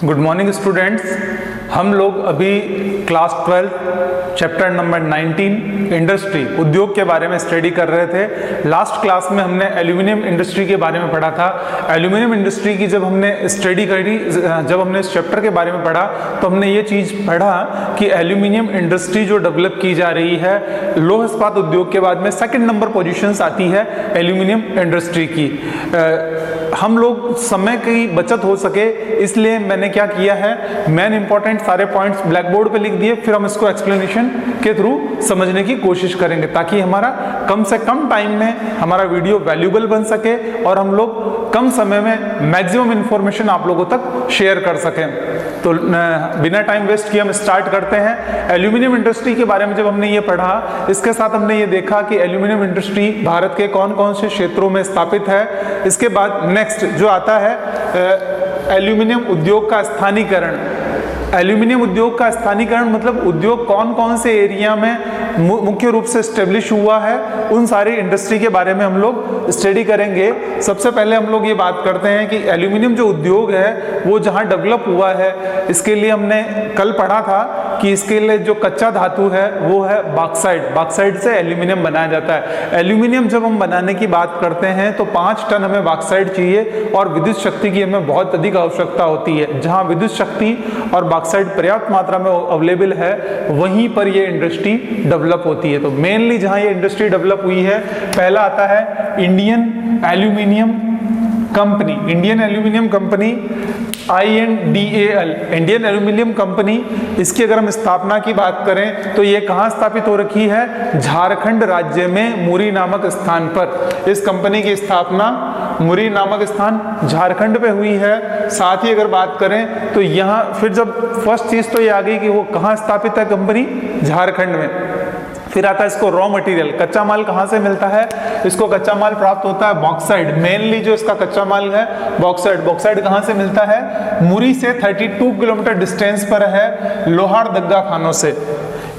Good morning students. हम लोग अभी क्लास 12 चैप्टर नंबर 19 इंडस्ट्री उद्योग के बारे में स्टडी कर रहे थे। लास्ट क्लास में हमने एल्यूमिनियम इंडस्ट्री के बारे में पढ़ा था। एल्यूमिनियम इंडस्ट्री की जब हमने स्टडी करी, जब हमने इस चैप्टर के बारे में पढ़ा तो हमने ये चीज़ पढ़ा कि एल्यूमिनियम इंडस्ट्री जो डेवलप की जा रही है, लौह इस्पात उद्योग के बाद में सेकेंड नंबर पोजिशन आती है एल्यूमिनियम इंडस्ट्री की। हम लोग समय की बचत हो सके इसलिए मैंने क्या किया है, मेन इंपॉर्टेंट सारे पॉइंट्स ब्लैक बोर्ड पे लिख दिए, फिर हम इसको एक्सप्लेनेशन के थ्रू समझने की कोशिश करेंगे ताकि हमारा कम से कम टाइम में हमारा वीडियो वैल्यूएबल बन सके और हम लोग कम समय में मैक्सिमम इंफॉर्मेशन आप लोगों तक शेयर कर सकें। तो बिना टाइम वेस्ट किए हम स्टार्ट करते हैं। एल्यूमिनियम इंडस्ट्री के बारे में जब हमने ये पढ़ा, इसके साथ हमने ये देखा कि एल्यूमिनियम इंडस्ट्री भारत के कौन कौन से क्षेत्रों में स्थापित है। इसके बाद नेक्स्ट जो आता है एल्यूमिनियम उद्योग का स्थानीकरण। एल्यूमिनियम उद्योग का स्थानीकरण मतलब उद्योग कौन कौन से एरिया में मुख्य रूप से स्टेब्लिश हुआ है, उन सारी इंडस्ट्री के बारे में हम लोग स्टडी करेंगे। सबसे पहले हम लोग ये बात करते हैं कि एल्यूमिनियम जो उद्योग है वो जहाँ डेवलप हुआ है, इसके लिए हमने कल पढ़ा था कि इसके लिए जो कच्चा धातु है वो है बॉक्साइट। बॉक्साइट से एल्यूमिनियम बनाया जाता है। एल्यूमिनियम जब हम बनाने की बात करते हैं तो 5 टन हमें बॉक्साइट चाहिए और विद्युत शक्ति की हमें बहुत अधिक आवश्यकता होती है। जहाँ विद्युत शक्ति और बॉक्साइट पर्याप्त मात्रा में अवेलेबल है वहीं पर ये इंडस्ट्री डेवलप होती है। तो मेनली जहाँ ये इंडस्ट्री डेवलप हुई है, पहला आता है Indian aluminium company. Indian aluminium company INDAL, Indian aluminium company. इसकी अगर हम स्थापना की बात करें तो ये कहाँ स्थापित हो रखी है, झारखंड राज्य में मुरी नामक स्थान पर। इस कंपनी की स्थापना मुरी नामक स्थान झारखंड पे हुई है। साथ ही अगर बात करें तो यहाँ फिर जब फर्स्ट चीज तो ये आ गई कि वो कहाँ स्थापित है कंपनी, झारखंड में। फिर आता है इसको रॉ मटेरियल, कच्चा माल कहाँ से मिलता है, इसको कच्चा माल प्राप्त होता है बॉक्साइट। मेनली जो इसका कच्चा माल है बॉक्साइट। बॉक्साइट कहाँ से मिलता है, मुरी से 32 किलोमीटर डिस्टेंस पर है लोहारदगा खानों से।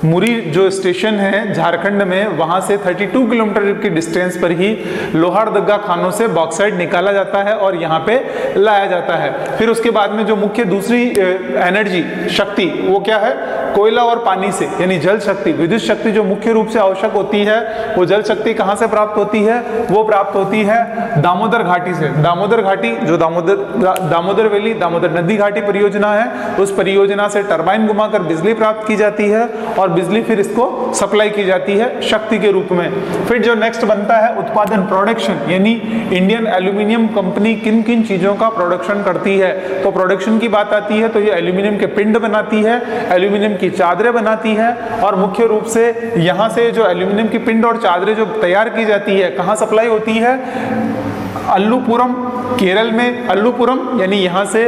मुरी जो स्टेशन है झारखंड में, वहां से 32 किलोमीटर की डिस्टेंस पर ही लोहारदगा खानों से बॉक्साइट निकाला जाता है और यहाँ पे लाया जाता है। फिर उसके बाद में जो मुख्य दूसरी एनर्जी शक्ति वो क्या है, कोयला और पानी से, यानी जल शक्ति। विद्युत शक्ति जो मुख्य रूप से आवश्यक होती है वो जल शक्ति कहाँ से प्राप्त होती है, वो प्राप्त होती है दामोदर घाटी से। दामोदर घाटी जो दामोदर वैली, दामोदर नदी घाटी परियोजना है, उस परियोजना से टरबाइन घुमाकर बिजली प्राप्त की जाती है और बिजली फिर इसको सप्लाई की जाती है शक्ति के रूप में। फिर जो नेक्स्ट बनता है उत्पादन, प्रोडक्शन, यानी इंडियन एल्यूमिनियम कंपनी किन किन चीजों का प्रोडक्शन करती है। तो प्रोडक्शन की बात आती है तो ये एल्यूमिनियम के पिंड बनाती है, एल्यूमिनियम की चादरें बनाती है और मुख्य रूप से यहाँ से जो एल्यूमिनियम की पिंड और चादरें जो तैयार की जाती है, कहाँ सप्लाई होती है, अल्लूपुरम केरल में। अल्लूपुरम यानी यहाँ से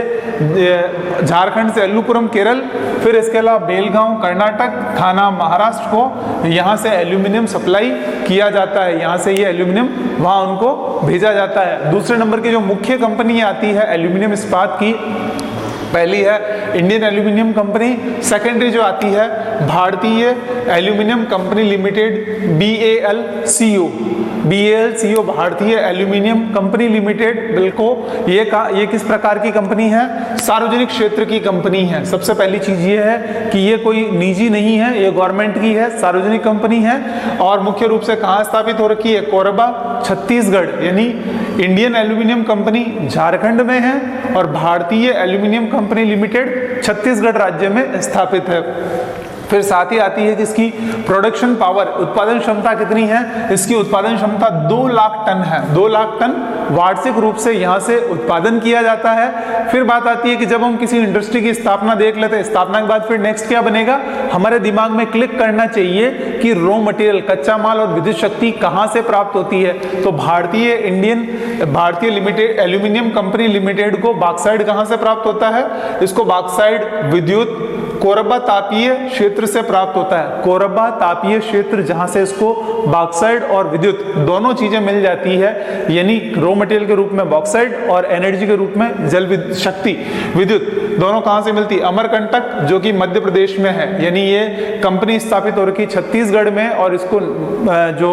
झारखंड से अल्लूपुरम केरल, फिर इसके अलावा बेलगांव कर्नाटक, थाना महाराष्ट्र को यहाँ से एल्यूमिनियम सप्लाई किया जाता है। यहाँ से ये एल्यूमिनियम वहाँ उनको भेजा जाता है। दूसरे नंबर की जो मुख्य कंपनी आती है एल्यूमिनियम इस्पात की, पहली है इंडियन एल्यूमिनियम कंपनी। सेकेंडरी जो आती है भारतीय एल्यूमिनियम कंपनी लिमिटेड, BALCO, भारतीय एल्यूमिनियम कंपनी लिमिटेड। बिल्कुल ये किस प्रकार की कंपनी है, सार्वजनिक क्षेत्र की कंपनी है। सबसे पहली चीज ये है कि ये कोई निजी नहीं है, ये गवर्नमेंट की है, सार्वजनिक कंपनी है। और मुख्य रूप से कहाँ स्थापित हो रखी है, कोरबा छत्तीसगढ़, यानी इंडियन एल्यूमिनियम कंपनी झारखंड में है और भारतीय एल्यूमिनियम कंपनी लिमिटेड छत्तीसगढ़ राज्य में स्थापित है। फिर साथ ही आती है कि इसकी प्रोडक्शन पावर, उत्पादन क्षमता कितनी है, इसकी उत्पादन क्षमता 2 लाख टन है। 2 लाख टन वार्षिक रूप से यहाँ से उत्पादन किया जाता है। फिर बात आती है कि जब हम किसी इंडस्ट्री की स्थापना देख लेते हैं, स्थापना के बाद फिर नेक्स्ट क्या बनेगा, हमारे दिमाग में क्लिक करना चाहिए कि रॉ मटेरियल, कच्चा माल और विद्युत शक्ति कहाँ से प्राप्त होती है। तो भारतीय लिमिटेड एल्यूमिनियम कंपनी लिमिटेड को बॉक्साइट कहाँ से प्राप्त होता है, इसको बॉक्साइट विद्युत कोरबा तापीय क्षेत्र से प्राप्त होता है। कोरबा तापीय क्षेत्र जहां से इसको बॉक्साइट और विद्युत दोनों चीजें मिल जाती है, यानी रॉ मटेरियल के रूप में बॉक्साइट और एनर्जी के रूप में जल शक्ति विद्युत, दोनों कहां से मिलती है, अमरकंटक जो कि मध्य प्रदेश में है। यानी ये कंपनी स्थापित हो रखी छत्तीसगढ़ में और इसको जो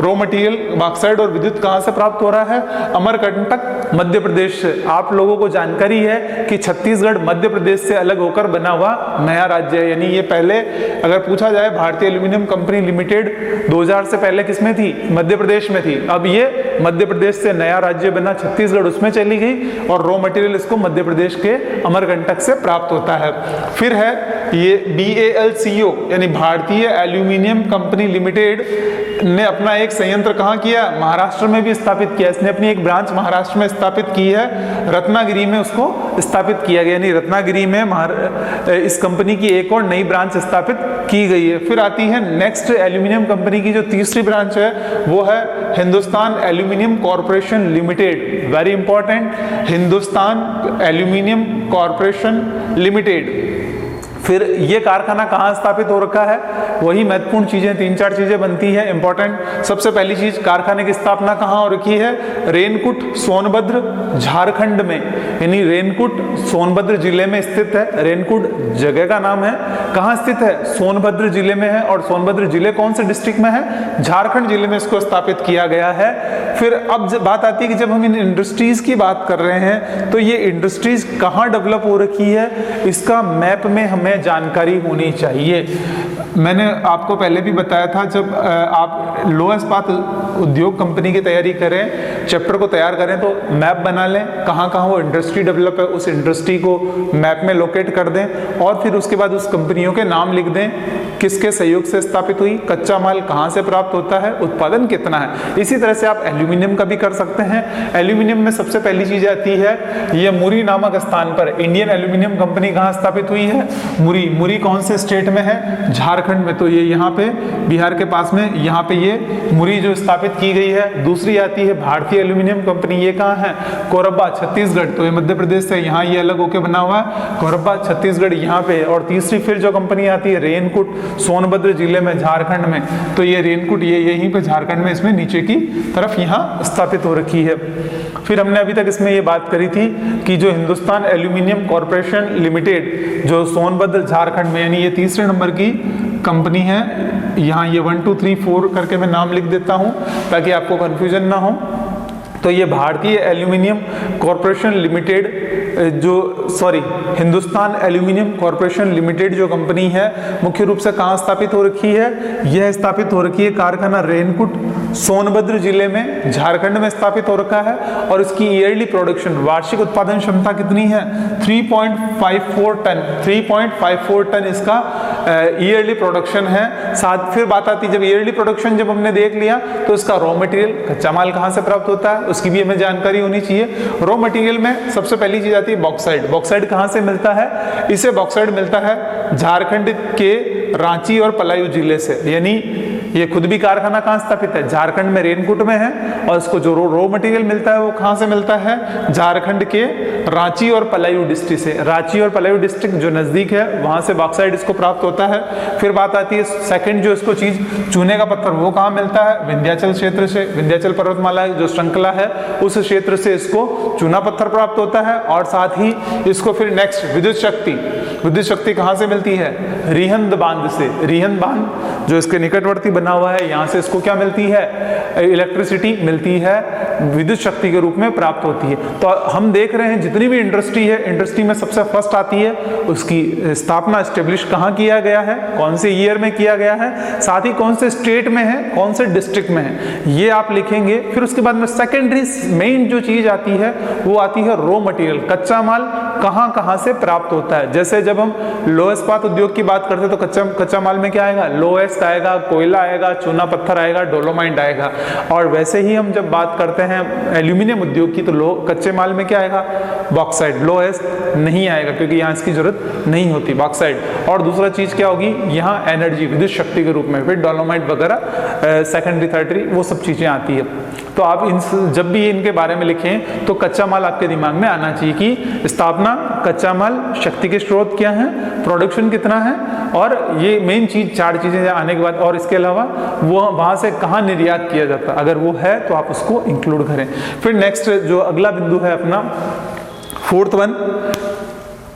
रॉ मटेरियल बॉक्साइट और विद्युत कहां से प्राप्त हो रहा है, अमरकंटक मध्य प्रदेश से। आप लोगों को जानकारी है कि छत्तीसगढ़ मध्य प्रदेश से अलग होकर बना हुआ नया राज्य है। यानी ये पहले अगर पूछा जाए भारतीय एल्यूमिनियम कंपनी लिमिटेड 2000 से पहले किसमें थी? मध्य प्रदेश में थी। अब ये मध्य प्रदेश से नया राज्य बना छत्तीसगढ़, उसमें चली गई और रॉ मटेरियल इसको मध्य प्रदेश के अमरकंटक से प्राप्त होता है। फिर है ये BALCO यानी भारतीय एल्यूमिनियम कंपनी लिमिटेड ने अपना एक संयंत्र कहाँ किया? महाराष्ट्र में भी स्थापित किया। इसने अपनी एक ब्रांच महाराष्ट्र में स्थापित की है, रत्नागिरी में उसको स्थापित किया गया। यानी रत्नागिरी में इस कंपनी की एक और नई ब्रांच स्थापित की गई है। फिर आती है नेक्स्ट एल्यूमिनियम कंपनी की जो तीसरी ब्रांच है वो है Hindustan aluminium corporation limited. Very important, Hindustan aluminium corporation limited. फिर ये कारखाना कहाँ स्थापित हो रखा है? वही महत्वपूर्ण चीजें, 3-4 चीजें बनती है इंपॉर्टेंट। सबसे पहली चीज, कारखाने की स्थापना कहाँ हो रखी है? रेनकुट सोनभद्र झारखंड में, यानी रेनकुट सोनभद्र जिले में स्थित है। रेनकुट जगह का नाम है, कहाँ स्थित है? सोनभद्र जिले में है। और सोनभद्र जिले कौन से डिस्ट्रिक्ट में है? झारखंड जिले में इसको स्थापित किया गया है। फिर अब बात आती है कि जब हम इन इंडस्ट्रीज की बात कर रहे हैं तो ये इंडस्ट्रीज कहाँ डेवलप हो रखी है, इसका मैप में हमें जानकारी होनी चाहिए। मैंने आपको पहले भी बताया था, जब आप लोह इस्पात उद्योग कंपनी की तैयारी करें, चैप्टर को तैयार करें तो मैप बना लें, कहाँ कहाँ वो इंडस्ट्री डेवलप है, उस इंडस्ट्री को मैप में लोकेट कर दें और फिर उसके बाद उस कंपनियों के नाम लिख दें, किसके सहयोग से स्थापित हुई, कच्चा माल कहाँ से प्राप्त होता है, उत्पादन कितना है। इसी तरह से आप एल्यूमिनियम का भी कर सकते हैं। एल्यूमिनियम में सबसे पहली चीज आती है, ये मुरी नामक स्थान पर इंडियन एल्यूमिनियम कंपनी कहाँ स्थापित हुई है? मुरी। मुरी कौन से स्टेट में है? झारखंड में। तो ये यहाँ पे बिहार के पास में यहाँ पे ये मुरी जो स्थापित की गई है। दूसरी आती है भारतीय एल्यूमिनियम कंपनी, ये कहाँ है? कोरबा छत्तीसगढ़। तो ये मध्य प्रदेश से यहाँ ये अलग होकर बना हुआ है, कोरबा छत्तीसगढ़ यहाँ पे। और तीसरी फिर जो कंपनी आती है रेनकुट सोनभद्र जिले में झारखंड में। तो ये रेनकुट ये यहीं पे झारखंड में इसमें नीचे की तरफ यहाँ स्थापित हो रखी है। फिर हमने अभी तक इसमें ये बात करी थी कि जो हिंदुस्तान एल्यूमिनियम कॉर्पोरेशन लिमिटेड जो सोनभद्र झारखंड में, यानी ये तीसरे नंबर की कंपनी है। यहाँ ये 1 2 3 4 करके मैं नाम लिख देता हूँ ताकि आपको कंफ्यूजन ना हो। तो ये भारतीय aluminium corporation limited Hindustan aluminium corporation limited जो कंपनी है मुख्य रूप से कहाँ स्थापित हो रखी है? यह स्थापित हो रखी है कारखाना रेनकुट सोनभद्र जिले में झारखंड में स्थापित हो रखा है। और इसकी ईयरली प्रोडक्शन, वार्षिक उत्पादन क्षमता कितनी है? 3.54 टन। 3.54 टन इसका ईयरली प्रोडक्शन है। साथ फिर बात आती है, जब ईयरली प्रोडक्शन जब हमने देख लिया तो इसका रॉ मटेरियल कच्चा माल कहाँ से प्राप्त होता है उसकी भी हमें जानकारी होनी चाहिए। रॉ मटेरियल में सबसे पहली चीज आती है बॉक्साइट। बॉक्साइट कहाँ से मिलता है? इसे बॉक्साइट मिलता है झारखंड के रांची और पलायू जिले से। यानी ये खुद भी कारखाना कहाँ स्थापित है? झारखंड में रेनकुट में है। और इसको जो रॉ मटेरियल मिलता है वो कहाँ से मिलता है? झारखंड के रांची और पलायू डिस्ट्रिक्ट से। रांची और पलायू डिस्ट्रिक्ट जो नजदीक है वहां से बॉक्साइट इसको प्राप्त होता है। फिर बात आती है सेकंड जो इसको चीज, चूने का पत्थर, वो कहाँ मिलता है? विंध्याचल क्षेत्र से। विंध्याचल पर्वतमाला जो श्रृंखला है उस क्षेत्र से इसको चूना पत्थर प्राप्त होता है। और साथ ही इसको फिर नेक्स्ट विद्युत शक्ति, विद्युत शक्ति कहाँ से मिलती है? रिहंद बांध से। रिहंद बांध जो इसके निकटवर्ती बना हुआ है, यहाँ से इसको क्या मिलती है? इलेक्ट्रिसिटी मिलती है, विद्युत शक्ति के रूप में प्राप्त होती है। तो हम देख रहे हैं जितनी भी इंडस्ट्री है, इंडस्ट्री में सबसे फर्स्ट आती है उसकी स्थापना एस्टेब्लिश कहाँ किया गया है, कौन से ईयर में किया गया है, साथ ही कौन से स्टेट में है, कौन से डिस्ट्रिक्ट में है, ये आप लिखेंगे। फिर उसके बाद में सेकेंडरी मेन जो चीज आती है वो आती है रॉ मटेरियल, कच्चा माल कहाँ कहाँ से प्राप्त होता है। जैसे जब हम लोह इस्पात उद्योग की बात करते हैं तो कच्चा माल में क्या आएगा? लोहेस्ट आएगा, कोयला आएगा, चूना पत्थर आएगा, डोलोमाइट आएगा। और वैसे ही हम जब बात करते हैं एल्यूमिनियम उद्योग की तो कच्चे माल में क्या आएगा? बॉक्साइट। लोहेस्ट नहीं आएगा क्योंकि यहाँ इसकी जरूरत नहीं होती, बॉक्साइट। और दूसरा चीज क्या होगी? यहाँ एनर्जी, विद्युत शक्ति के रूप में फिर डोलोमाइट वगैरह सेकेंडरी थर्डरी वो सब चीजें आती है। तो आप जब भी इनके बारे में लिखें तो कच्चा माल आपके दिमाग में आना चाहिए कि स्थापना, कच्चा माल, शक्ति के स्रोत क्या है, प्रोडक्शन कितना है, और ये मेन चीज 4 चीजें आने के बाद, और इसके अलावा वो वहां से कहाँ निर्यात किया जाता है, अगर वो है तो आप उसको इंक्लूड करें। फिर नेक्स्ट जो अगला बिंदु है अपना 4th one,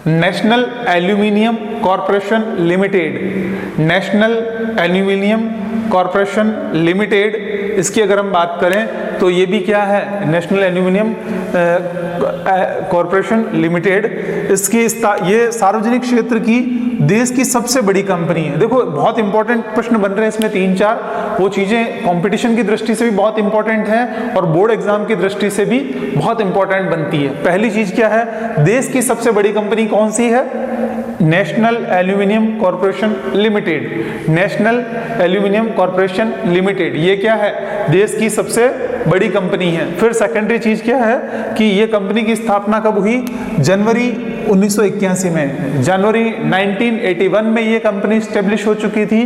national aluminium corporation limited. National aluminium corporation limited, इसकी अगर हम बात करें तो ये भी क्या है, नेशनल एल्यूमिनियम कॉरपोरेशन लिमिटेड, इसकी ये सार्वजनिक क्षेत्र की देश की सबसे बड़ी कंपनी है। देखो बहुत इंपॉर्टेंट प्रश्न बन रहे हैं इसमें 3-4, वो चीजें कंपटीशन की दृष्टि से भी बहुत इंपॉर्टेंट है और बोर्ड एग्जाम की दृष्टि से भी बहुत इंपॉर्टेंट बनती है। पहली चीज क्या है, देश की सबसे बड़ी कंपनी कौन सी है, national aluminium corporation limited. National aluminium corporation limited ये क्या है, देश की सबसे बड़ी कंपनी है। फिर सेकेंडरी चीज क्या है कि ये कंपनी की स्थापना कब हुई, जनवरी 1981 में, जनवरी 1981 में ये कंपनी स्टेब्लिश हो चुकी थी।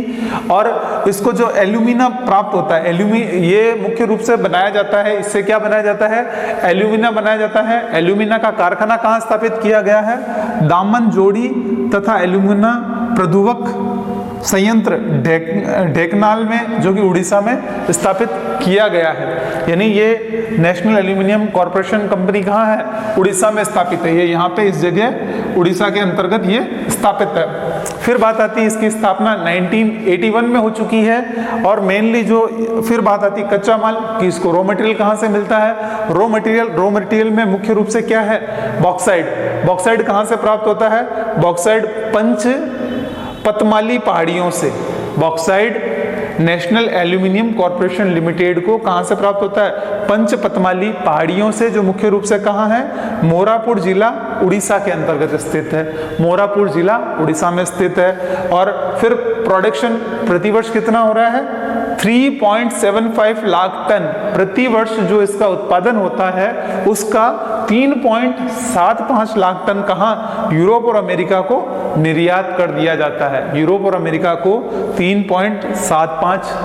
और इसको जो एल्यूमिना प्राप्त होता है, ये मुख्य रूप से बनाया जाता है, इससे क्या बनाया जाता है, एल्यूमिना बनाया जाता है। एल्यूमिना का कारखाना कहाँ स्थापित किया गया है, दामन जोड़ी तथा एल्यूमिना प्रदुवक संयंत्र ढेकनाल में, जो कि उड़ीसा में स्थापित किया गया है। यानी ये नेशनल एल्यूमिनियम कॉरपोरेशन कंपनी कहाँ है, उड़ीसा में स्थापित है। ये यहाँ पे इस जगह उड़ीसा के अंतर्गत ये स्थापित है। फिर बात आती है इसकी स्थापना 1981 में हो चुकी है। और मेनली जो फिर बात आती है कच्चा माल कि इसको रॉ मटेरियल कहाँ से मिलता है, रॉ मटेरियल में मुख्य रूप से क्या है, बॉक्साइट। बॉक्साइट कहाँ से प्राप्त होता है, बॉक्साइट पंच पतमाली पहाड़ियों से। Bauxite national aluminium corporation limited को कहां से प्राप्त होता है, पंच पतमाली पहाड़ियों से, जो मुख्य रूप से कहां है, मोरापुर जिला उड़ीसा के अंतर्गत स्थित है। मोरापुर जिला उड़ीसा में स्थित है। और फिर प्रोडक्शन प्रतिवर्ष कितना हो रहा है, 3.75 लाख टन प्रति वर्ष जो इसका उत्पादन होता है, उसका 3.75 लाख टन कहाँ, यूरोप और अमेरिका को निर्यात कर दिया जाता है। यूरोप और अमेरिका को 3.75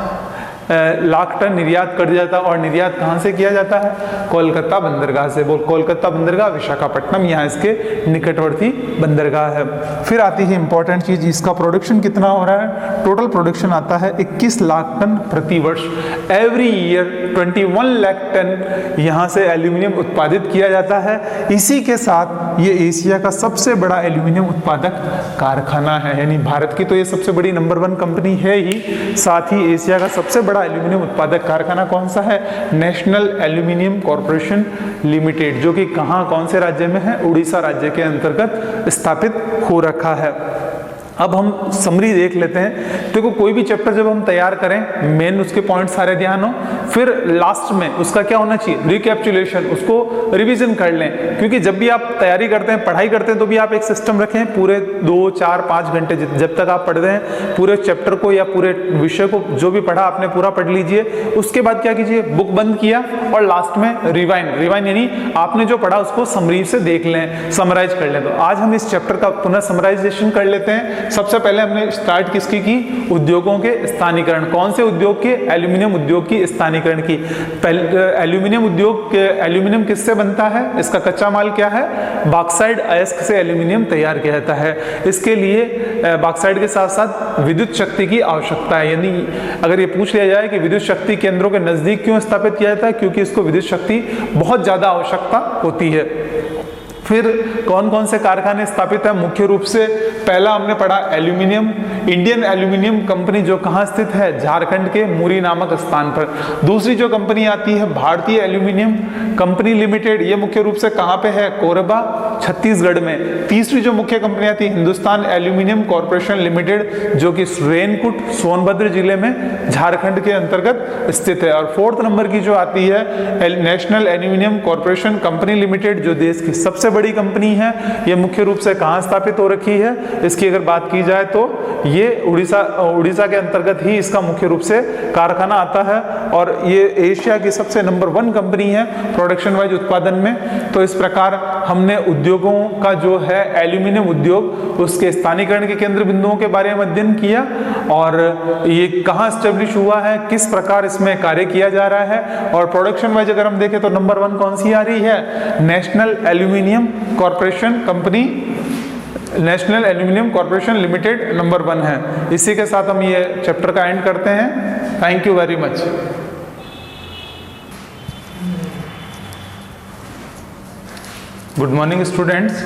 लाख टन निर्यात कर दिया जाता है। और निर्यात कहाँ से किया जाता है, कोलकाता बंदरगाह से। बोल, कोलकाता बंदरगाह, विशाखापट्टनम यहाँ इसके निकटवर्ती बंदरगाह है। फिर आती है इंपॉर्टेंट चीज, इसका प्रोडक्शन कितना हो रहा है, टोटल प्रोडक्शन आता है 21 लाख टन प्रति वर्ष। एवरी ईयर 21 लाख टन यहाँ से एल्यूमिनियम उत्पादित किया जाता है। इसी के साथ ये एशिया का सबसे बड़ा एल्यूमिनियम उत्पादक कारखाना है। यानी भारत की तो ये सबसे बड़ी नंबर 1 कंपनी है ही, साथ ही एशिया का सबसे बड़ा एल्यूमिनियम उत्पादक कारखाना कौन सा है, नेशनल एल्यूमिनियम कॉरपोरेशन लिमिटेड, जो कि कहां, कौन से राज्य में है, उड़ीसा राज्य के अंतर्गत स्थापित हो रखा है। अब हम समरी देख लेते हैं। देखो कोई भी चैप्टर जब हम तैयार करें, मेन उसके पॉइंट सारे ध्यान हो, फिर लास्ट में उसका क्या होना चाहिए, रिकैप्चुलेशन, उसको रिवीजन कर लें। क्योंकि जब भी आप तैयारी करते हैं, पढ़ाई करते हैं, तो भी आप एक सिस्टम रखें, पूरे 2, 4, 5 घंटे जब तक आप पढ़ रहे हैं, पूरे चैप्टर को या पूरे विषय को जो भी पढ़ा आपने पूरा पढ़ लीजिए। उसके बाद क्या कीजिए, बुक बंद किया और लास्ट में रिवाइंड यानी आपने जो पढ़ा उसको समरी से देख लें, समराइज कर लें। तो आज हम इस चैप्टर का पुनः समराइजेशन कर लेते हैं। सबसे पहले हमने स्टार्ट किसकी की, उद्योगों के स्थानीकरण। कौन से उद्योग के, एल्यूमिनियम उद्योग की स्थानीकरण की। एल्यूमिनियम उद्योग, एल्यूमिनियम किससे बनता है, इसका कच्चा माल क्या है, बॉक्साइट अयस्क से एल्यूमिनियम तैयार किया जाता है। इसके लिए बॉक्साइट के साथ साथ विद्युत शक्ति की आवश्यकता है। यानी अगर ये पूछ लिया जाए कि विद्युत शक्ति केंद्रों के नजदीक क्यों स्थापित किया जाता है, क्योंकि इसको विद्युत शक्ति बहुत ज्यादा आवश्यकता होती है। फिर कौन कौन से कारखाने स्थापित है, मुख्य रूप से पहला हमने पढ़ा एल्यूमिनियम, इंडियन एल्यूमिनियम कंपनी, जो कहाँ स्थित है, झारखंड के मुरी नामक स्थान पर। दूसरी जो कंपनी आती है भारतीय एल्यूमिनियम कंपनी लिमिटेड, ये मुख्य रूप से कहाँ पे है, कोरबा छत्तीसगढ़ में। तीसरी जो मुख्य कंपनी आती है हिंदुस्तान एल्यूमिनियम कॉरपोरेशन लिमिटेड, जो कि रेनकुट सोनभद्र जिले में झारखंड के अंतर्गत स्थित है। और फोर्थ नंबर की जो आती है national aluminium corporation company limited, जो देश की सबसे बड़ी कंपनी है। ये मुख्य रूप से कहां स्थापित हो रखी है, इसकी अगर बात की जाए तो ये उड़ीसा के अंतर्गत ही इसका मुख्य रूप से कारखाना आता है। और ये एशिया की सबसे नंबर 1 कंपनी है प्रोडक्शन वाइज, उत्पादन में। तो इस प्रकार हमने उद्योगों का जो है एल्यूमिनियम उद्योग, उसके स्थानीकरण के केंद्र बिंदुओं के बारे में अध्ययन किया और ये कहाँ स्टेब्लिश हुआ है, किस प्रकार इसमें कार्य किया जा रहा है। और प्रोडक्शन वाइज अगर हम देखें तो नंबर 1 कौन सी आ रही है, national aluminium corporation company, national aluminium corporation limited number 1 है। इसी के साथ हम ये चैप्टर का एंड करते हैं। Thank you very much. Good morning students.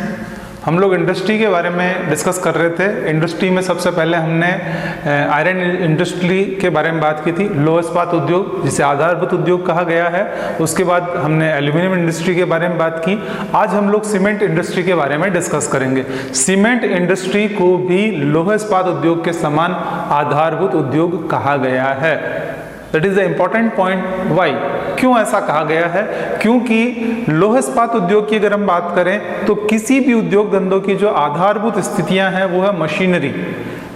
हम लोग इंडस्ट्री के बारे में डिस्कस कर रहे थे। इंडस्ट्री में सबसे पहले हमने आयरन इंडस्ट्री के बारे में बात की थी, लौह इस्पात उद्योग जिसे आधारभूत उद्योग कहा गया है। उसके बाद हमने एल्यूमिनियम इंडस्ट्री के बारे में बात की। आज हम लोग सीमेंट इंडस्ट्री के बारे में डिस्कस करेंगे। सीमेंट इंडस्ट्री को भी लौह इस्पात उद्योग के समान आधारभूत उद्योग कहा गया है। That is the important point. Why, क्यों ऐसा कहा गया है? क्योंकि लौह इस्पात उद्योग की अगर हम बात करें तो किसी भी उद्योग धंधों की जो आधारभूत स्थितियां हैं वो है मशीनरी।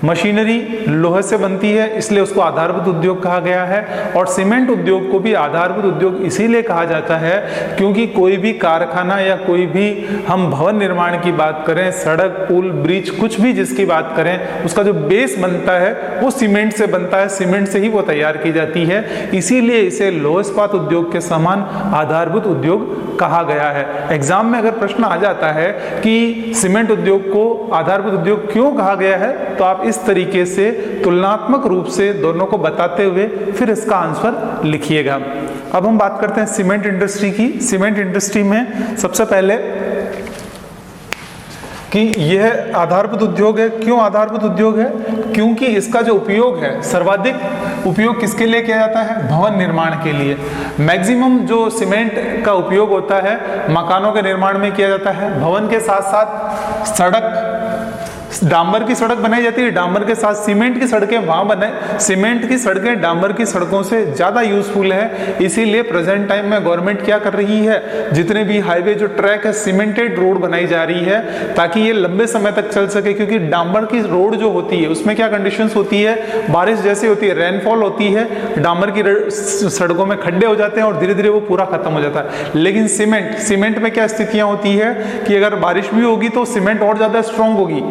मशीनरी लोहे से बनती है, इसलिए उसको आधारभूत उद्योग कहा गया है। और सीमेंट उद्योग को भी आधारभूत उद्योग इसीलिए कहा जाता है क्योंकि कोई भी कारखाना या कोई भी हम भवन निर्माण की बात करें, सड़क, पुल, ब्रिज, कुछ भी जिसकी बात करें, उसका जो बेस बनता है वो सीमेंट से बनता है, सीमेंट से ही वो तैयार की जाती है। इसीलिए इसे लौह इस्पात उद्योग के समान आधारभूत उद्योग कहा गया है। एग्जाम में अगर प्रश्न आ जाता है कि सीमेंट उद्योग को आधारभूत उद्योग क्यों कहा गया है, तो आप इस तरीके से तुलनात्मक रूप से दोनों को बताते हुए फिर इसका आंसर लिखिएगा। अब हम बात करते हैं सीमेंट इंडस्ट्री की। सीमेंट इंडस्ट्री में सबसे पहले कि यह आधारभूत उद्योग है। क्यों आधारभूत उद्योग है? क्योंकि इसका जो उपयोग है, सर्वाधिक उपयोग किसके लिए किया जाता है? भवन निर्माण के लिए। मैक्सिमम जो सीमेंट का उपयोग होता है मकानों के निर्माण में किया जाता है। भवन के साथ साथ सड़क, डांबर की सड़क बनाई जाती है, डांबर के साथ सीमेंट की सड़कें वहां बने। सीमेंट की सड़कें डांबर की सड़कों से ज्यादा यूजफुल है, इसीलिए प्रेजेंट टाइम में गवर्नमेंट क्या कर रही है, जितने भी हाईवे जो ट्रैक है सीमेंटेड रोड बनाई जा रही है ताकि ये लंबे समय तक चल सके। क्योंकि डांबर की रोड जो होती है उसमें क्या कंडीशंस होती है, बारिश जैसी होती है, रेनफॉल होती है, डांबर की सड़कों में खड्डे हो जाते हैं और धीरे धीरे वो पूरा खत्म हो जाता है। लेकिन सीमेंट में क्या स्थितियां होती है कि अगर बारिश भी होगी तो सीमेंट और ज्यादा स्ट्रांग होगी।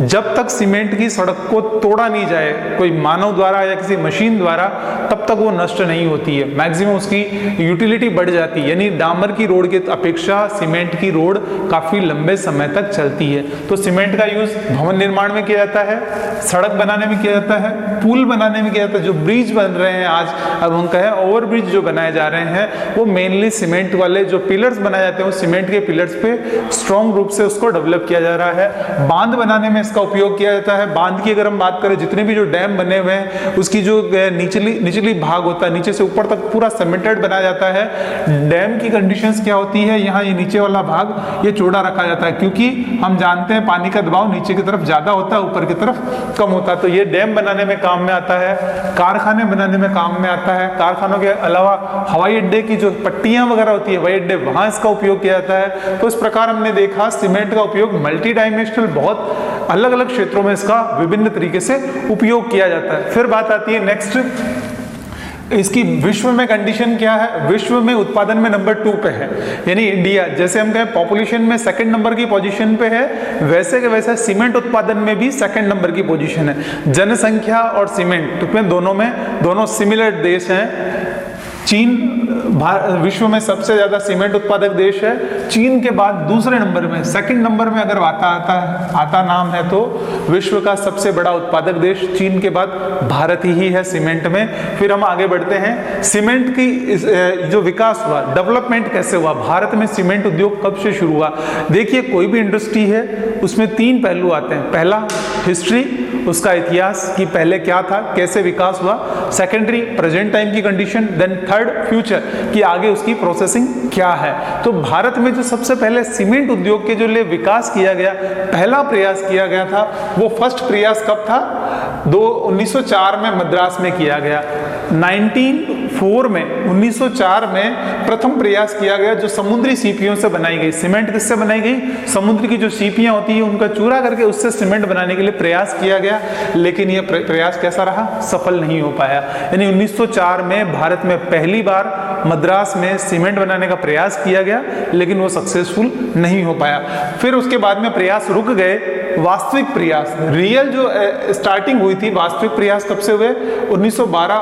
जब तक सीमेंट की सड़क को तोड़ा नहीं जाए कोई मानव द्वारा या किसी मशीन द्वारा, तब तक वो नष्ट नहीं होती है। मैक्सिमम उसकी यूटिलिटी बढ़ जाती है, यानी डामर की रोड की अपेक्षा सीमेंट की रोड काफी लंबे समय तक चलती है। तो सीमेंट का यूज भवन निर्माण में किया जाता है, सड़क बनाने में किया जाता है, पुल बनाने में किया जाता है। जो ब्रिज बन रहे हैं आज, अब हम कहें ओवर ब्रिज जो बनाए जा रहे हैं, वो मेनली सीमेंट वाले जो पिलर्स बनाए जाते हैं, वो सीमेंट के पिलर्स पे स्ट्रॉन्ग रूप से उसको डेवलप किया जा रहा है। बांध बनाने में इसका उपयोग किया जाता है। बांध की अगर हम बात करें, जितने भी जो डैम बने हुए हैं उसकी जो निचली भाग होता है, नीचे से ऊपर तक पूरा सीमेंटेड बनाया जाता है। डैम की कंडीशंस क्या होती है, यहाँ ये नीचे वाला भाग ये चौड़ा रखा जाता है क्योंकि हम जानते हैं पानी का दबाव नीचे की तरफ ज्यादा होता है, ऊपर की तरफ कम होता है। तो ये डैम बनाने में काम में आता है, कारखाने बनाने में काम में आता है। कारखानों के अलावा हवाई अड्डे की जो पट्टियां वगैरह होती है, हवाई अड्डे, वहां इसका उपयोग किया जाता है। तो इस प्रकार हमने देखा सीमेंट का उपयोग मल्टी डायमेंशनल, बहुत अलग अलग क्षेत्रों में इसका विभिन्न तरीके से उपयोग किया जाता है। फिर बात आती है नेक्स्ट, इसकी विश्व में कंडीशन क्या है? विश्व में उत्पादन में नंबर 2 पे है, यानी इंडिया। जैसे हम कहें पॉपुलेशन में सेकंड नंबर की पोजीशन पे है, वैसे के वैसे सीमेंट उत्पादन में भी सेकंड नंबर की पोजीशन है। जनसंख्या और सीमेंट में दोनों सिमिलर देश हैं। चीन विश्व में सबसे ज्यादा सीमेंट उत्पादक देश है। चीन के बाद दूसरे नंबर में, सेकंड नंबर में अगर आता नाम है तो विश्व का सबसे बड़ा उत्पादक देश चीन के बाद भारत ही है सीमेंट में। फिर हम आगे बढ़ते हैं, सीमेंट की जो विकास हुआ, डेवलपमेंट कैसे हुआ, भारत में सीमेंट उद्योग कब से शुरू हुआ? देखिए, कोई भी इंडस्ट्री है उसमें 3 पहलू आते हैं। पहला हिस्ट्री, उसका इतिहास कि पहले क्या था, कैसे विकास हुआ। सेकेंडरी, प्रेजेंट टाइम की कंडीशन। देन थर्ड, फ्यूचर कि आगे उसकी प्रोसेसिंग क्या है। तो भारत में जो सबसे पहले सीमेंट उद्योग के जो लिए विकास किया गया, पहला प्रयास किया गया था, वो फर्स्ट प्रयास कब था? 1904 में मद्रास में किया गया। 1904 में प्रथम प्रयास किया गया जो समुद्री सीपियों से बनाई गई। सीमेंट किससे बनाई गई? समुद्र की जो सीपियां होती है उनका चूरा करके उससे सीमेंट बनाने के लिए प्रयास किया गया, लेकिन यह प्रयास कैसा रहा? सफल नहीं हो पाया। यानी 1904 में भारत में पहली बार मद्रास में सीमेंट बनाने का प्रयास किया गया, लेकिन वो सक्सेसफुल नहीं हो पाया। फिर उसके बाद में प्रयास रुक गए। वास्तविक प्रयास, रियल जो स्टार्टिंग हुई थी, वास्तविक प्रयास कब से हुए? 1912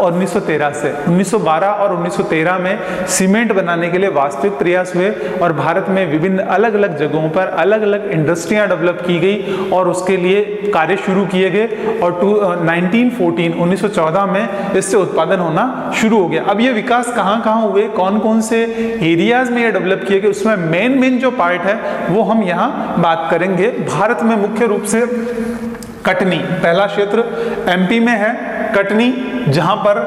1913 से 1912 और 1913 में सीमेंट बनाने के लिए वास्तविक प्रयास हुए और भारत में विभिन्न अलग अलग जगहों पर अलग अलग इंडस्ट्रियां डेवलप की गई और उसके लिए कार्य शुरू किए गए और 1914 में इससे उत्पादन होना शुरू हो गया। अब ये विकास कहाँ कहाँ हुए, कौन कौन से एरियाज में ये डेवलप किए गए, उसमें मेन जो पार्ट है वो हम यहाँ बात करेंगे। भारत में मुख्य रूप से कटनी पहला क्षेत्र एमपी में है, कटनी, जहां पर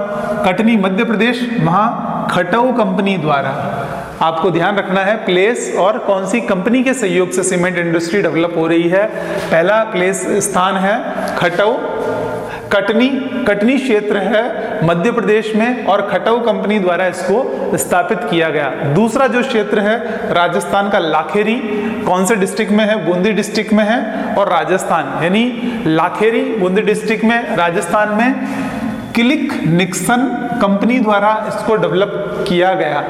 कटनी मध्य प्रदेश, वहां खटऊ कंपनी द्वारा, आपको ध्यान रखना है प्लेस और कौन सी कंपनी के सहयोग से सीमेंट इंडस्ट्री डेवलप हो रही है। पहला प्लेस स्थान है खटऊ, कटनी क्षेत्र है मध्य प्रदेश में और खटऊ कंपनी द्वारा इसको स्थापित किया गया। दूसरा जो क्षेत्र है राजस्थान का लाखेरी, कौन से डिस्ट्रिक्ट में है, बूंदी डिस्ट्रिक्ट में है और राजस्थान, यानी लाखेरी बूंदी डिस्ट्रिक्ट में राजस्थान में क्लिक निक्सन कंपनी द्वारा इसको डेवलप किया गया,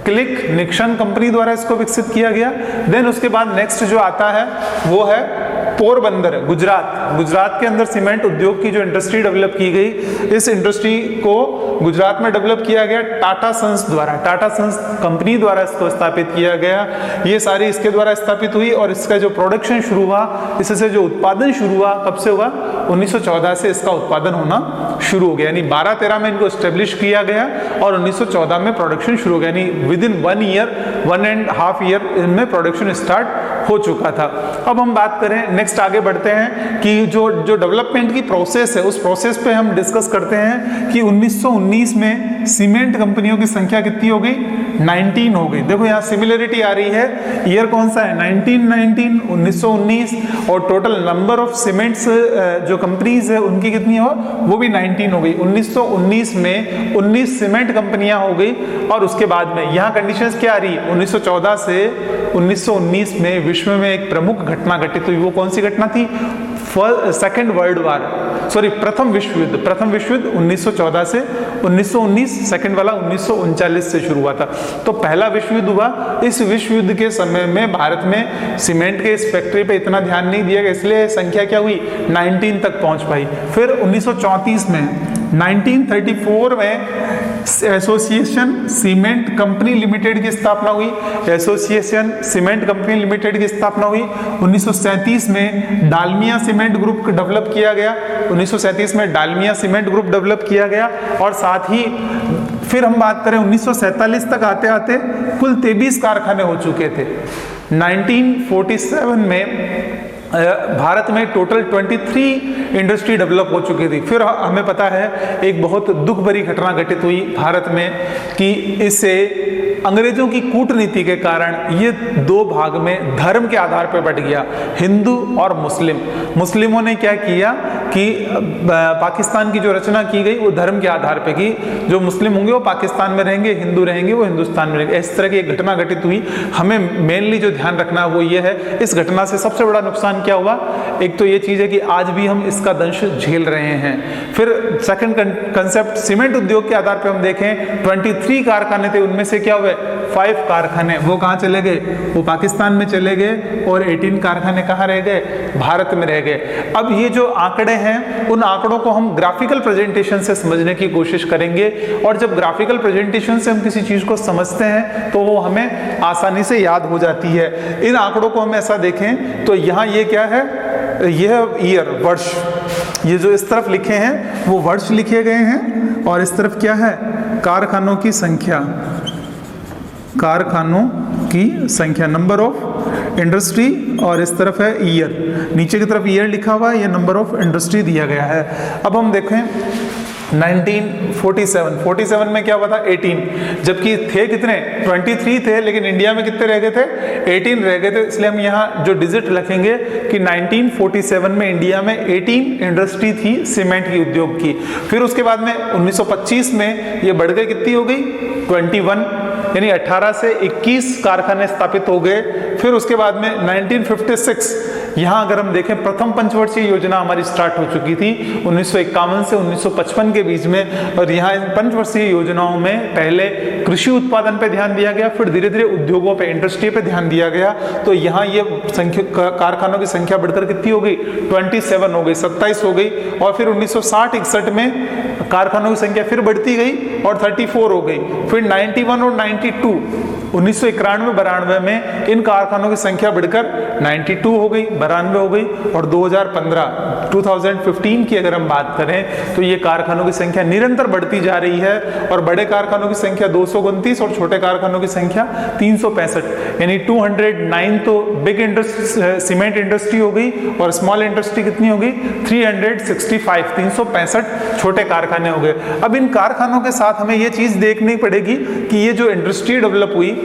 क्लिक निक्सन कंपनी द्वारा इसको विकसित किया गया। देन उसके बाद नेक्स्ट जो आता है वो है पोरबंदर, गुजरात के अंदर सीमेंट उद्योग की जो इंडस्ट्री डेवलप की गई, इस इंडस्ट्री को गुजरात में डेवलप किया गया टाटा सन्स द्वारा, टाटा सन्स कंपनी द्वारा इसको स्थापित किया गया। ये सारी इसके द्वारा स्थापित हुई और इसका जो प्रोडक्शन शुरू हुआ, इससे जो उत्पादन शुरू हुआ, कब से हुआ, 1914 से इसका उत्पादन होना शुरू हो गया, यानी 12-13 में इनको एस्टेब्लिश किया गया और 1914 में प्रोडक्शन शुरू हो गया, यानी विद इन 1.5 ईयर इनमें प्रोडक्शन स्टार्ट हो चुका था। अब हम बात करें, नेक्स्ट आगे बढ़ते हैं कि जो डेवलपमेंट की प्रोसेस है, उस प्रोसेस पे हम डिस्कस करते हैं कि 1919 में सीमेंट कंपनियों की संख्या कितनी हो गई, 19 हो गई। देखो यहाँ सिमिलरिटी आ रही है, ईयर कौन सा है, 1919 और टोटल नंबर ऑफ सीमेंट्स जो कंपनीज है उनकी कितनी हो, वो भी 19 हो गई। 1919 में 19 सीमेंट कंपनियां हो गई और उसके बाद में यहाँ कंडीशंस क्या आ रही है, 1914 से 1919 में विश्व में एक प्रमुख घटना घटित हुई। वो कौन सी घटना थी, सेकेंड वर्ल्ड वार, सॉरी प्रथम विश्व युद्ध 1914 से 1919, सेकेंड वाला 1939 से शुरू हुआ था। तो पहला विश्व युद्ध हुआ, इस विश्व युद्ध के समय में भारत में सीमेंट के इस फैक्ट्री पे इतना ध्यान नहीं दिया गया, इसलिए संख्या क्या हुई, 19 तक पहुंच पाई। फिर 1934 में 1934 में एसोसिएशन सीमेंट कंपनी लिमिटेड की स्थापना हुई, एसोसिएशन सीमेंट कंपनी लिमिटेड की स्थापना हुई। 1937 में डालमिया सीमेंट ग्रुप डेवलप किया गया, 1937 में डालमिया सीमेंट ग्रुप डेवलप किया गया और साथ ही फिर हम बात करें 1947 तक आते आते कुल 23 कारखाने हो चुके थे। 1947 में भारत में टोटल 23 इंडस्ट्री डेवलप हो चुकी थी। फिर हमें पता है एक बहुत दुख भरी घटना घटित हुई भारत में कि इससे अंग्रेजों की कूटनीति के कारण ये दो भाग में धर्म के आधार पर बट गया, हिंदू और मुस्लिम। मुस्लिमों ने क्या किया कि पाकिस्तान की जो रचना की गई वो धर्म के आधार पर की, जो मुस्लिम होंगे वो पाकिस्तान में रहेंगे, हिंदू रहेंगे वो हिंदुस्तान में रहेंगे। इस तरह की एक घटना घटित हुई। हमें मेनली जो ध्यान रखना वो ये है, इस घटना से सबसे बड़ा नुकसान क्या हुआ, एक तो ये चीज है कि आज भी हम इसका दंश झेल रहे हैं। फिर सेकंड कंसेप्ट सीमेंट उद्योग के आधार पर हम देखें 23 कारखाने थे, उनमें से क्या हुए 5 कारखाने वो कहाँ चले गए, वो पाकिस्तान में चले गए और 18 कारखाने कहाँ रह गए, भारत में रह गए। अब ये जो आंकड़े हैं उन आंकड़ों को हम ग्राफिकल प्रेजेंटेशन से समझने की कोशिश करेंगे और जब ग्राफिकल प्रेजेंटेशन से हम किसी चीज को समझते हैं तो वो हमें आसानी से याद हो जाती है। इन आंकड़ों को हम ऐसा देखें तो यहाँ ये क्या है, यह ईयर वर्ष, ये जो इस तरफ लिखे हैं वो वर्ष लिखे गए हैं और इस तरफ क्या है कारखानों की संख्या, कारखानों की संख्या नंबर ऑफ इंडस्ट्री और इस तरफ है ईयर, नीचे की तरफ ईयर लिखा हुआ है, ये नंबर ऑफ इंडस्ट्री दिया गया है। अब हम देखें 1947 में क्या हुआ था 18, जबकि थे कितने 23 थे, लेकिन इंडिया में कितने रह गए थे 18 रह गए थे। इसलिए हम यहाँ जो डिजिट रखेंगे कि 1947 में इंडिया में 18 इंडस्ट्री थी सीमेंट की उद्योग की। फिर उसके बाद में 1925 में ये बढ़ गई, कितनी हो गई 21, यानी 18 से 21 कारखाने स्थापित हो गए। फिर उसके बाद में 1956 यहाँ अगर हम देखें प्रथम पंचवर्षीय योजना हमारी स्टार्ट हो चुकी थी 1951 से 1955 के बीच में, और यहाँ इन पंचवर्षीय योजनाओं में पहले कृषि उत्पादन पे ध्यान दिया गया, फिर धीरे धीरे उद्योगों पे, इंडस्ट्री पे ध्यान दिया गया। तो यहाँ ये कारखानों की संख्या बढ़कर कितनी हो गई, 27 हो गई, 27 हो गई। और फिर 1960-61 में कारखानों की संख्या फिर बढ़ती गई और 34 हो गई। फिर 91 और 92 1991-92 में इन कारखानों की संख्या बढ़कर 92 हो गई, 92 हो गई। और 2015 की अगर हम बात करें तो ये कारखानों की संख्या निरंतर बढ़ती जा रही है, और बड़े कारखानों की संख्या 229 और छोटे कारखानों की संख्या 365, यानी 209 तो बिग सीमेंट इंडस्ट्री हो गई, और स्मॉल इंडस्ट्री कितनी हो गई, 365, 365 छोटे कारखाने हो गए। अब इन कारखानों के साथ हमें ये चीज देखनी पड़ेगी कि ये जो इंडस्ट्री डेवलप हुई,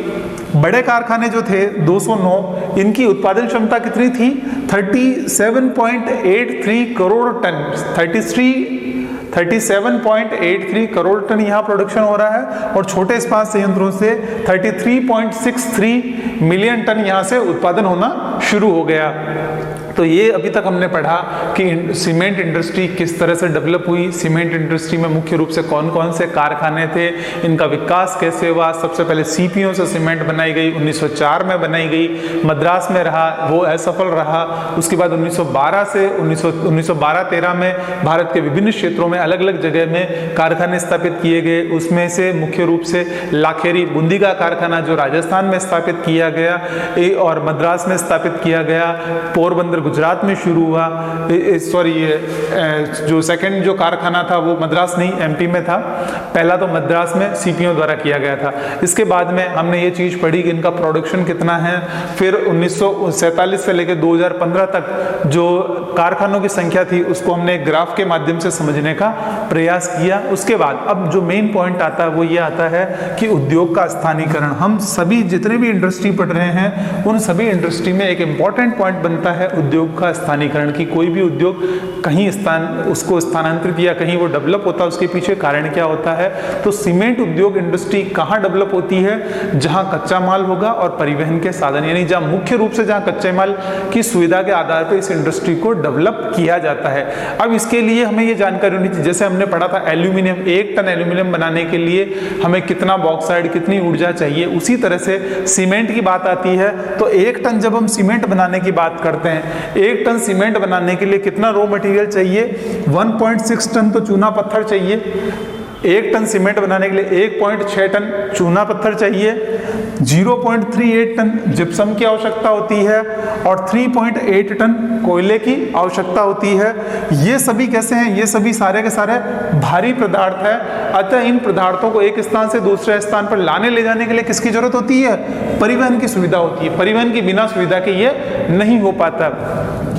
बड़े कारखाने जो थे 209, इनकी उत्पादन क्षमता कितनी थी, 37.83 करोड़ टन, 37.83 करोड़ टन यहाँ प्रोडक्शन हो रहा है। और छोटे इस्पात संयंत्रों से 33.63 मिलियन टन यहाँ से उत्पादन होना शुरू हो गया। तो ये अभी तक हमने पढ़ा कि सीमेंट इंडस्ट्री किस तरह से डेवलप हुई, सीमेंट इंडस्ट्री में मुख्य रूप से कौन कौन से कारखाने थे, इनका विकास कैसे हुआ। सबसे पहले सीपीओ से सीमेंट बनाई गई, 1904 में बनाई गई, मद्रास में रहा, वो असफल रहा। उसके बाद 1912-13 में भारत के विभिन्न क्षेत्रों में अलग अलग जगह में कारखाने स्थापित किए गए। उसमें से मुख्य रूप से लाखेरी बूंदी का कारखाना जो राजस्थान में स्थापित किया गया और मद्रास में स्थापित किया गया, पोरबंदर गुजरात में शुरू हुआ। जो सेकंड जो कारखाना था वो मद्रास नहीं, एमपी में था। पहला तो मद्रास में सीपीओ द्वारा किया गया था। इसके बाद में हमने ये चीज पढ़ी कि इनका प्रोडक्शन कितना है। फिर 1947 से लेकर 2015 तक जो कारखानों की संख्या थी उसको हमने ग्राफ के माध्यम से समझने का प्रयास किया। उसके बाद अब जो मेन पॉइंट आता है वो ये आता है कि उद्योग का स्थानीयकरण। हम सभी जितने भी इंडस्ट्री पढ़ रहे हैं उन सभी इंडस्ट्री में एक इंपॉर्टेंट पॉइंट बनता है उद्योग का स्थानीयकरण की। कोई भी उद्योग कहीं उसको स्थानांतरित या कहीं वो डेवलप होता है, उसके पीछे कारण क्या होता है। तो सीमेंट उद्योग इंडस्ट्री कहाँ डेवलप होती है, जहां कच्चा माल होगा और परिवहन के साधन, यानी जहां मुख्य रूप से जहां कच्चे माल की सुविधा के आधार पर इस इंडस्ट्री को डेवलप किया जाता है। अब इसके लिए हमें ये जानकारी होनी चाहिए, जैसे हमने पढ़ा था एल्यूमिनियम, 1 टन एल्यूमिनियम बनाने के लिए हमें कितना बॉक्साइड, कितनी ऊर्जा चाहिए, उसी तरह से सीमेंट की बात आती है। तो 1 टन जब हम सीमेंट बनाने की बात करते हैं, 1 टन सीमेंट बनाने के लिए कितना रॉ मटेरियल चाहिए, 1.6 टन तो चूना पत्थर चाहिए। 1 टन सीमेंट बनाने के लिए 1.6 टन चूना पत्थर चाहिए, 0.38 टन जिप्सम की आवश्यकता होती है और 3.8 टन कोयले की आवश्यकता होती है। ये सभी कैसे हैं, ये सभी सारे के सारे भारी पदार्थ है। अतः इन पदार्थों को एक स्थान से दूसरे स्थान पर लाने ले जाने के लिए किसकी जरूरत होती है, परिवहन की सुविधा होती है। परिवहन की बिना सुविधा के ये नहीं हो पाता।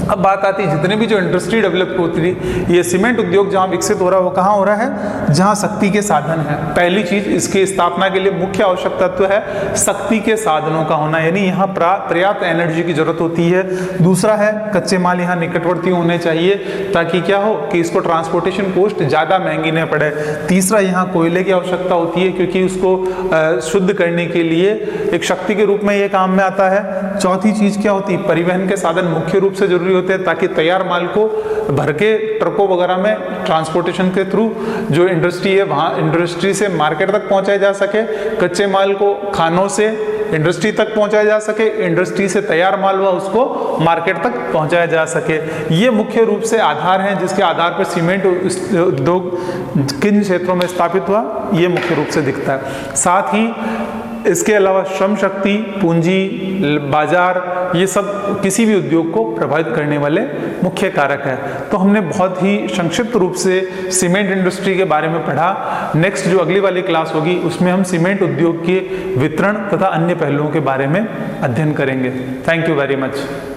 अब बात आती है जितने भी जो इंडस्ट्री डेवलप होती है, ये सीमेंट उद्योग जहां विकसित हो रहा है वो कहां हो रहा है, जहां शक्ति के साधन है। पहली चीज इसकी स्थापना के लिए मुख्य आवश्यक तत्व है शक्ति के साधनों का होना, यानी यहाँ पर्याप्त एनर्जी की जरूरत होती है। दूसरा है कच्चे माल यहाँ निकटवर्ती होने चाहिए ताकि क्या हो कि इसको ट्रांसपोर्टेशन कॉस्ट ज्यादा महंगी न पड़े। तीसरा यहाँ कोयले की आवश्यकता होती है क्योंकि उसको शुद्ध करने के लिए एक शक्ति के रूप में ये काम में आता है। चौथी चीज क्या होती है, परिवहन के साधन मुख्य रूप से जरूरी होते हैं ताकि तैयार माल को भर के ट्रकों वगैरह में ट्रांसपोर्टेशन के थ्रू जो इंडस्ट्री है वहां इंडस्ट्री से मार्केट तक पहुंचाया जा सके, कच्चे माल को खानों से इंडस्ट्री तक पहुंचाया जा सके, इंडस्ट्री से तैयार माल हुआ उसको मार्केट तक पहुंचाया जा सके। ये मुख्य रूप से आधार हैं जिसके आधार पर सीमेंट उद्योग किन क्षेत्रों में स्थापित हुआ ये मुख्य रूप से दिखता है। साथ ही इसके अलावा श्रम शक्ति, पूंजी, बाजार, ये सब किसी भी उद्योग को प्रभावित करने वाले मुख्य कारक है। तो हमने बहुत ही संक्षिप्त रूप से सीमेंट इंडस्ट्री के बारे में पढ़ा। नेक्स्ट जो अगली वाली क्लास होगी उसमें हम सीमेंट उद्योग के वितरण तथा अन्य पहलुओं के बारे में अध्ययन करेंगे। Thank you very much.